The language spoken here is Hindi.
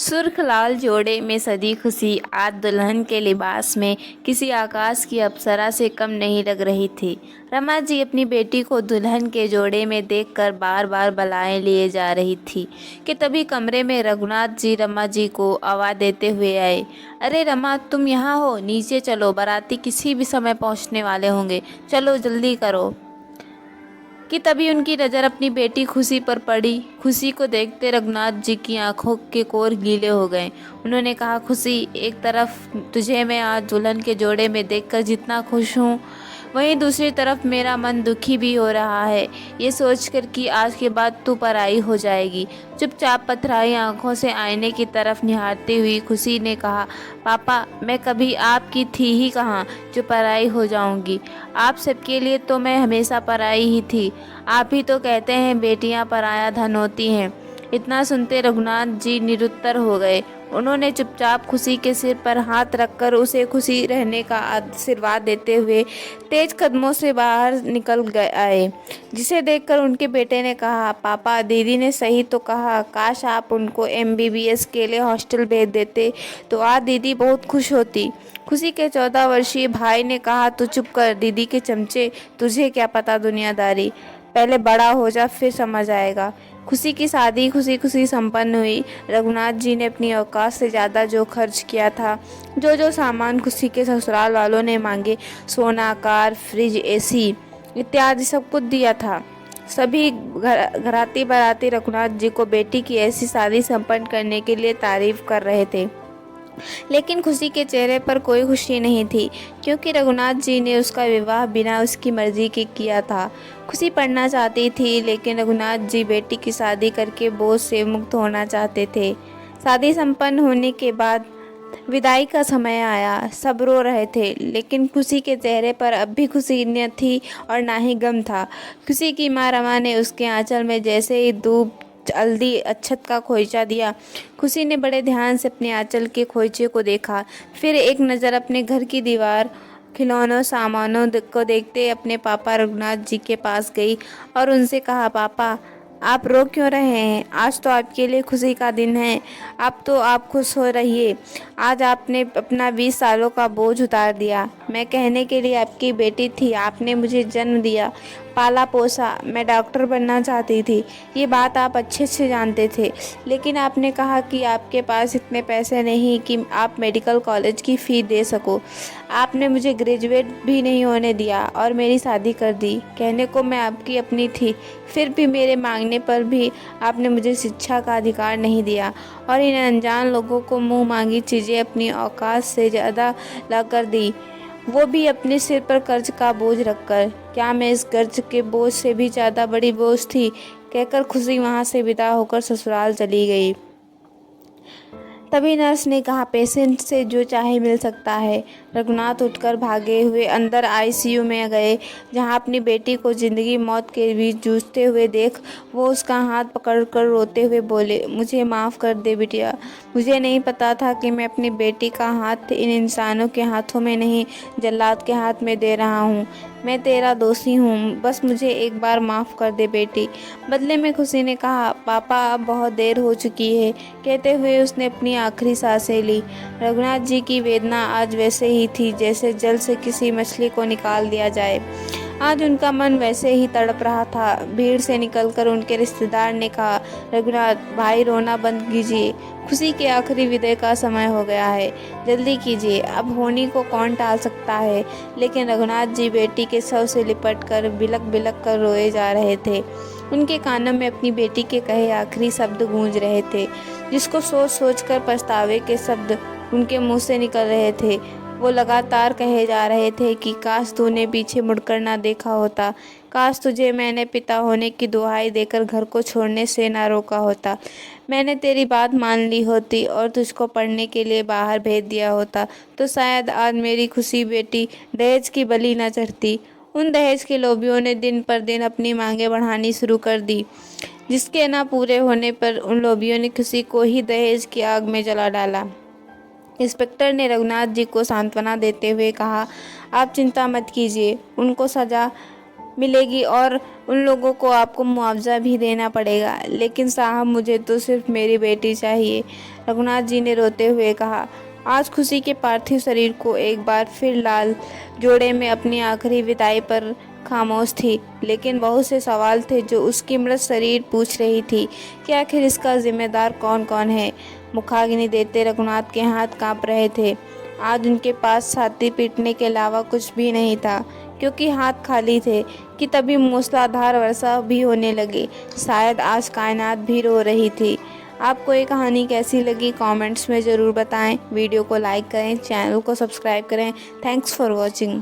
सुर्ख लाल जोड़े में सजी खुशी आज दुल्हन के लिबास में किसी आकाश की अप्सरा से कम नहीं लग रही थी। रमा जी अपनी बेटी को दुल्हन के जोड़े में देखकर बार बार बलाएं लिए जा रही थी कि तभी कमरे में रघुनाथ जी रमा जी को आवाज़ देते हुए आए। अरे रमा, तुम यहाँ हो? नीचे चलो, बाराती किसी भी समय पहुँचने वाले होंगे, चलो जल्दी करो। कि तभी उनकी नज़र अपनी बेटी खुशी पर पड़ी। खुशी को देखते रघुनाथ जी की आंखों के कोर गीले हो गए। उन्होंने कहा, खुशी, एक तरफ तुझे मैं आज दुल्हन के जोड़े में देखकर जितना खुश हूँ, वहीं दूसरी तरफ मेरा मन दुखी भी हो रहा है, ये सोचकर कि आज के बाद तू पराई हो जाएगी। चुपचाप पथराई आंखों से आईने की तरफ निहारती हुई खुशी ने कहा, पापा, मैं कभी आपकी थी ही कहाँ जो पराई हो जाऊंगी। आप सबके लिए तो मैं हमेशा पराई ही थी। आप ही तो कहते हैं बेटियां पराया धन होती हैं। इतना सुनते रघुनाथ जी निरुत्तर हो गए। उन्होंने चुपचाप खुशी के सिर पर हाथ रखकर उसे खुशी रहने का आशीर्वाद देते हुए तेज कदमों से बाहर निकल गए आए, जिसे देखकर उनके बेटे ने कहा, पापा, दीदी ने सही तो कहा, काश आप उनको MBBS के लिए हॉस्टल भेज देते तो आज दीदी बहुत खुश होती। खुशी के 14 वर्षीय भाई ने कहा, तू चुप कर दीदी के चमचे, तुझे क्या पता दुनियादारी, पहले बड़ा हो जा फिर समझ आएगा। खुशी की शादी खुशी खुशी संपन्न हुई। रघुनाथ जी ने अपनी औकात से ज़्यादा जो खर्च किया था, जो सामान खुशी के ससुराल वालों ने मांगे, सोना, कार, फ्रिज, AC इत्यादि सब कुछ दिया था। सभी घराती बाराती रघुनाथ जी को बेटी की ऐसी शादी संपन्न करने के लिए तारीफ कर रहे थे, लेकिन खुशी के चेहरे पर कोई खुशी नहीं थी, क्योंकि रघुनाथ जी ने उसका विवाह बिना उसकी मर्जी के किया था। खुशी पढ़ना चाहती थी, लेकिन रघुनाथ जी बेटी की शादी करके बोझ से मुक्त होना चाहते थे। शादी संपन्न होने के बाद विदाई का समय आया। सब रो रहे थे, लेकिन खुशी के चेहरे पर अब भी खुशी न थी और ना ही गम था। खुशी की माँ रमा ने उसके आंचल में जैसे ही दूब हल्दी अक्षत का खोइचा दिया। खुशी ने बड़े ध्यान से अपने आंचल के खोइचे को देखा, फिर एक नज़र अपने घर की दीवार, खिलौनों, सामानों को देखते अपने पापा रघुनाथ जी के पास गई और उनसे कहा, पापा, आप रो क्यों रहे हैं? आज तो आपके लिए खुशी का दिन है। अब तो आप खुश हो रहिए। आज आपने अपना 20 सालों का बोझ उतार दिया। मैं कहने के लिए आपकी बेटी थी, आपने मुझे जन्म दिया, पाला पोसा, मैं डॉक्टर बनना चाहती थी, ये बात आप अच्छे से जानते थे, लेकिन आपने कहा कि आपके पास इतने पैसे नहीं कि आप मेडिकल कॉलेज की फ़ी दे सको। आपने मुझे ग्रेजुएट भी नहीं होने दिया और मेरी शादी कर दी। कहने को मैं आपकी अपनी थी, फिर भी मेरे मांगने पर भी आपने मुझे शिक्षा का अधिकार नहीं दिया और इन अनजान लोगों को मुँह मांगी चीज़ें अपनी औकात से ज़्यादा ला कर दी, वो भी अपने सिर पर कर्ज का बोझ रखकर। क्या मैं इस कर्ज के बोझ से भी ज़्यादा बड़ी बोझ थी? कहकर खुशी वहाँ से विदा होकर ससुराल चली गई। तभी नर्स ने कहा, पेशेंट से जो चाहे मिल सकता है। रघुनाथ उठकर भागे हुए अंदर ICU में गए, जहां अपनी बेटी को ज़िंदगी मौत के बीच जूझते हुए देख वो उसका हाथ पकड़कर रोते हुए बोले, मुझे माफ़ कर दे बिटिया, मुझे नहीं पता था कि मैं अपनी बेटी का हाथ इन इंसानों के हाथों में नहीं, जल्लाद के हाथ में दे रहा हूँ। मैं तेरा दोषी हूँ, बस मुझे एक बार माफ़ कर दे बेटी। बदले में खुशी ने कहा, पापा, अब बहुत देर हो चुकी है। कहते हुए उसने अपनी आखिरी सांसें ली। रघुनाथ जी की वेदना आज वैसे ही थी जैसे जल से किसी मछली को निकाल दिया जाए। आज उनका मन वैसे ही तड़प रहा था। भीड़ से निकलकर उनके रिश्तेदार ने कहा, रघुनाथ भाई, रोना बंद कीजिए, खुशी के आखिरी विदाई का समय हो गया है, जल्दी कीजिए, अब होनी को कौन टाल सकता है। लेकिन रघुनाथ जी बेटी के शव से लिपट कर बिलक बिलक कर रोए जा रहे थे। उनके कानों में अपनी बेटी के कहे आखिरी शब्द गूंज रहे थे, जिसको सोच सोच कर पछतावे के शब्द उनके मुंह से निकल रहे थे। वो लगातार कहे जा रहे थे कि काश तूने पीछे मुड़कर ना देखा होता, काश तुझे मैंने पिता होने की दुहाई देकर घर को छोड़ने से ना रोका होता, मैंने तेरी बात मान ली होती और तुझको पढ़ने के लिए बाहर भेज दिया होता, तो शायद आज मेरी खुशी बेटी दहेज की बलि न चढ़ती। उन दहेज के लोभियों ने दिन पर दिन अपनी मांगें बढ़ानी शुरू कर दी, जिसके ना पूरे होने पर उन लोभियों ने खुशी को ही दहेज की आग में जला डाला। इंस्पेक्टर ने रघुनाथ जी को सांत्वना देते हुए कहा, आप चिंता मत कीजिए, उनको सज़ा मिलेगी और उन लोगों को आपको मुआवजा भी देना पड़ेगा। लेकिन साहब, मुझे तो सिर्फ मेरी बेटी चाहिए, रघुनाथ जी ने रोते हुए कहा। आज खुशी के पार्थिव शरीर को एक बार फिर लाल जोड़े में अपनी आखिरी विदाई पर खामोश थी, लेकिन बहुत से सवाल थे जो उसकी मृत शरीर पूछ रही थी कि आखिर इसका जिम्मेदार कौन कौन है। मुखाग्नि देते रघुनाथ के हाथ कांप रहे थे। आज उनके पास छाती पीटने के अलावा कुछ भी नहीं था, क्योंकि हाथ खाली थे कि तभी मूसलाधार वर्षा भी होने लगी। शायद आज कायनात भी रो रही थी। आपको ये कहानी कैसी लगी कमेंट्स में ज़रूर बताएं। वीडियो को लाइक करें, चैनल को सब्सक्राइब करें। Thanks for watching.